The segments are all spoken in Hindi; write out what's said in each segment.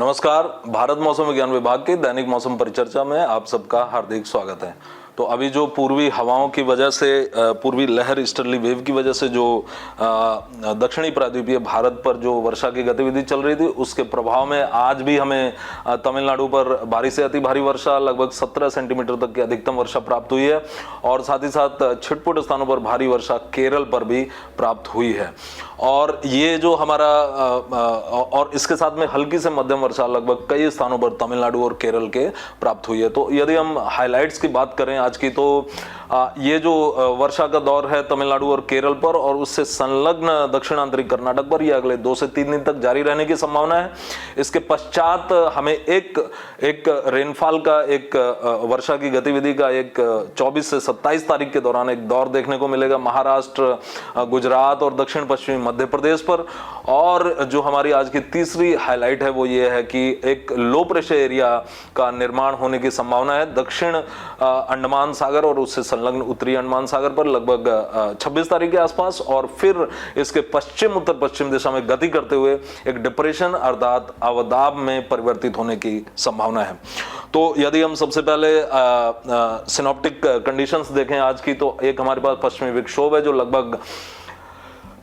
नमस्कार। भारत मौसम विज्ञान विभाग के दैनिक मौसम परिचर्चा में आप सबका हार्दिक स्वागत है। तो अभी जो पूर्वी हवाओं की वजह से, पूर्वी लहर ईस्टर्ली वेव की वजह से जो दक्षिणी प्रायद्वीपीय भारत पर जो वर्षा की गतिविधि चल रही थी, उसके प्रभाव में आज भी हमें तमिलनाडु पर भारी से अति भारी वर्षा, लगभग 17 सेंटीमीटर तक की अधिकतम वर्षा प्राप्त हुई है। और साथ ही साथ छिटपुट स्थानों पर भारी वर्षा केरल पर भी प्राप्त हुई है। और ये जो हमारा और इसके साथ में हल्की से मध्यम वर्षा लगभग कई स्थानों पर तमिलनाडु और केरल के प्राप्त हुई है। तो यदि हम हाइलाइट्स की बात करें आज की, तो ये जो वर्षा का दौर है तमिलनाडु और केरल पर और उससे संलग्न दक्षिणांतरी कर्नाटक पर, ये अगले 2 से 3 दिन तक जारी रहने की संभावना है। इसके पश्चात हमें एक रेनफॉल का, एक वर्षा की गतिविधि का एक 24 से 27 तारीख के दौरान एक दौर देखने को मिलेगा महाराष्ट्र, गुजरात और दक्षिण पश्चिमी मध्य प्रदेश पर। और जो हमारी आज की तीसरी हाईलाइट है वो ये है कि एक लो प्रेशर एरिया का निर्माण होने की संभावना है दक्षिण अंडमान सागर और उससे संलग्न उत्तरी अंडमान सागर पर लगभग 26 तारीख के आसपास, और फिर इसके पश्चिम उत्तर पश्चिम दिशा में गति करते हुए एक डिप्रेशन अर्थात अवदाब में परिवर्तित होने की संभावना है। तो यदि हम सबसे पहले सिनॉप्टिक कंडीशंस देखें आज की, तो एक हमारे पास पश्चिमी विक्षोभ है जो लगभग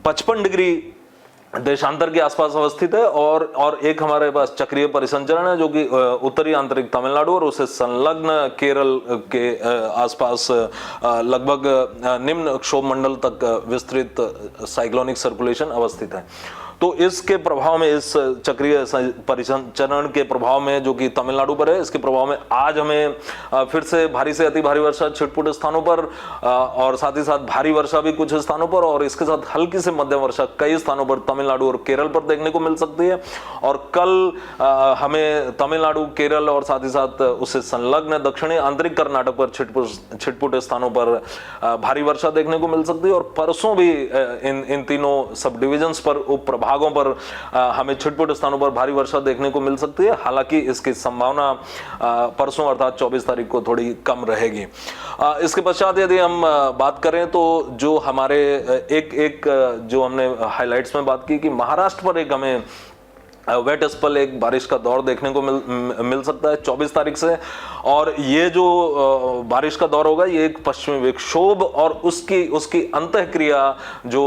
55 डिग्री देशांतर के आसपास अवस्थित है, और एक हमारे पास चक्रीय परिसंचरण है जो कि उत्तरी आंतरिक तमिलनाडु और उससे संलग्न केरल के आसपास लगभग निम्न क्षोभ मंडल तक विस्तृत साइक्लोनिक सर्कुलेशन अवस्थित है। तो इसके प्रभाव में, इस चक्रीय परिसंचरण के प्रभाव में जो कि तमिलनाडु पर है, इसके प्रभाव में आज हमें फिर से भारी से अति भारी वर्षा छिटपुट स्थानों पर और साथ ही साथ भारी वर्षा भी कुछ स्थानों पर, और इसके साथ हल्की से मध्यम वर्षा कई स्थानों पर तमिलनाडु और केरल पर देखने को मिल सकती है। और कल हमें तमिलनाडु, केरल और साथ ही साथ उससे संलग्न दक्षिणी आंतरिक कर्नाटक पर छिटपुट स्थानों पर भारी वर्षा देखने को मिल सकती है। और परसों भी इन तीनों सब डिविजन्स पर, उप भागों पर हमें छिटपुट स्थानों पर भारी वर्षा देखने को मिल सकती है। हालांकि इसकी संभावना परसों अर्थात 24 तारीख को थोड़ी कम रहेगी। इसके पश्चात यदि हम बात करें तो जो हमारे एक जो हमने हाइलाइट्स में बात की कि महाराष्ट्र पर एक हमें वेट स्पेल, एक बारिश का दौर देखने को मिल सकता है 24 तारीख से। और ये जो बारिश का दौर होगा ये एक पश्चिमी विक्षोभ और उसकी अंतःक्रिया जो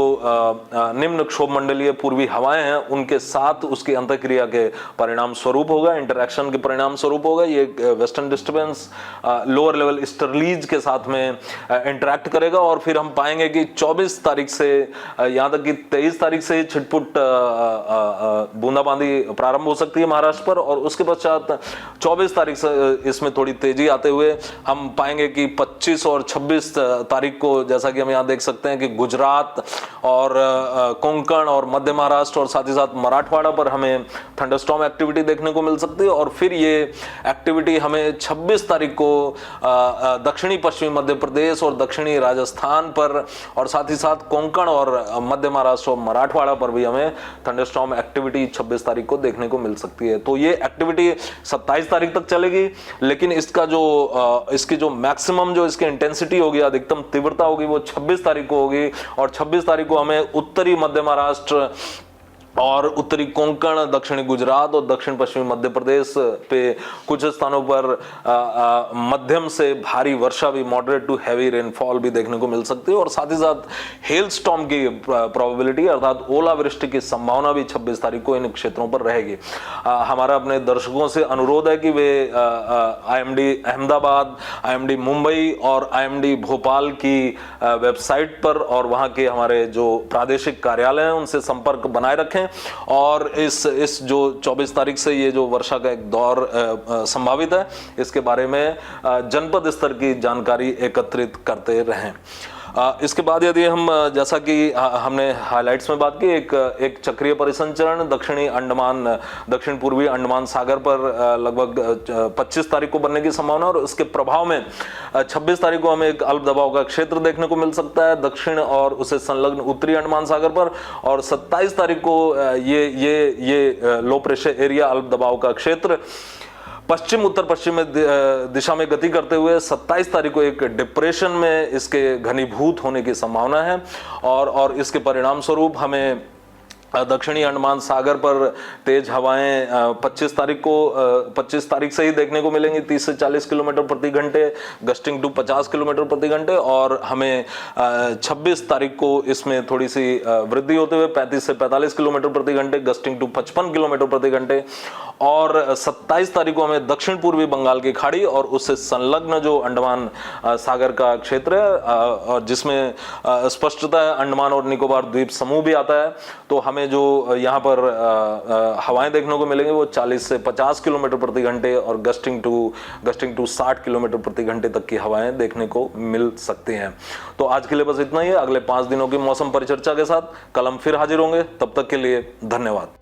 निम्न क्षोभ मंडलीय पूर्वी हवाएं हैं उनके साथ उसकी अंतःक्रिया के परिणाम स्वरूप होगा, इंटरेक्शन के परिणाम स्वरूप होगा। ये western disturbance lower level easterlies के साथ में इंटरेक्ट करेगा, और फिर हम पाएंगे कि 24 तारीख से यहाँ तक कि 23 तारीख से छिटपुट बूंदाबांदी प्रारंभ हो सकती है महाराष्ट्र पर। और उसके पश्चात 24 तारीख से इसमें थोड़ी तेजी आते हुए हम पाएंगे कि 25 और 26 तारीख को, जैसा कि हम यहाँ देख सकते हैं कि गुजरात और कोंकण और मध्य महाराष्ट्र और साथ ही साथ मराठवाड़ा पर हमें थंडरस्टॉर्म एक्टिविटी देखने को मिल सकती है। और फिर ये एक्टिविटी हमें 26 तारीख को दक्षिणी पश्चिमी मध्य प्रदेश और दक्षिणी राजस्थान पर और साथ ही साथ कोंकण और मध्य महाराष्ट्र और मराठवाड़ा पर भी हमें थंडरस्टॉर्म एक्टिविटी 26 तारीख को देखने को मिल सकती है। तो ये एक्टिविटी 27 तारीख तक चलेगी, लेकिन इसकी जो मैक्सिमम जो इसकी इंटेंसिटी होगी, अधिकतम तीव्रता होगी, वो 26 तारीख को होगी। और 26 तारीख को हमें उत्तरी मध्य महाराष्ट्र और उत्तरी कोंकण, दक्षिणी गुजरात और दक्षिण पश्चिमी मध्य प्रदेश पे कुछ स्थानों पर मध्यम से भारी वर्षा भी, मॉडरेट टू हैवी रेनफॉल भी देखने को मिल सकती है। और साथ ही साथ हेल स्टॉर्म की प्रोबेबिलिटी अर्थात ओलावृष्टि की संभावना भी 26 तारीख को इन क्षेत्रों पर रहेगी। हमारा अपने दर्शकों से अनुरोध है कि वे IMD अहमदाबाद, IMD मुंबई और IMD भोपाल की वेबसाइट पर और वहाँ के हमारे जो प्रादेशिक कार्यालय हैं उनसे संपर्क बनाए रखें। और इस जो 24 तारीख से ये जो वर्षा का एक दौर संभावित है, इसके बारे में जनपद स्तर की जानकारी एकत्रित करते रहें। इसके बाद यदि हम, जैसा कि हमने हाइलाइट्स में बात की, एक चक्रीय परिसंचरण दक्षिण पूर्वी अंडमान सागर पर लगभग 25 तारीख को बनने की संभावना, और उसके प्रभाव में 26 तारीख को हमें एक अल्प दबाव का क्षेत्र देखने को मिल सकता है दक्षिण और उसे संलग्न उत्तरी अंडमान सागर पर। और 27 तारीख को ये लो प्रेशर एरिया, अल्प दबाव का क्षेत्र पश्चिम उत्तर पश्चिम दिशा में गति करते हुए 27 तारीख को एक डिप्रेशन में इसके घनीभूत होने की संभावना है। और इसके परिणाम स्वरूप हमें दक्षिणी अंडमान सागर पर तेज हवाएं 25 तारीख से ही देखने को मिलेंगी, 30 से 40 किलोमीटर प्रति घंटे, गस्टिंग टू 50 किलोमीटर प्रति घंटे। और हमें 26 तारीख को इसमें थोड़ी सी वृद्धि होते हुए 35 से 45 किलोमीटर प्रति घंटे, गस्टिंग टू 55 किलोमीटर प्रति घंटे। और 27 तारीख को हमें दक्षिण पूर्वी बंगाल की खाड़ी और उससे संलग्न जो अंडमान सागर का क्षेत्र है, और जिसमें स्पष्टतः अंडमान और निकोबार द्वीप समूह भी आता है, तो हमें जो यहाँ पर हवाएं देखने को मिलेंगी वो 40 से 50 किलोमीटर प्रति घंटे और गस्टिंग टू 60 किलोमीटर प्रति घंटे तक की हवाएं देखने को मिल सकती हैं। तो आज के लिए बस इतना ही है। अगले 5 दिनों की मौसम परिचर्चा के साथ कल हम फिर हाजिर होंगे। तब तक के लिए धन्यवाद।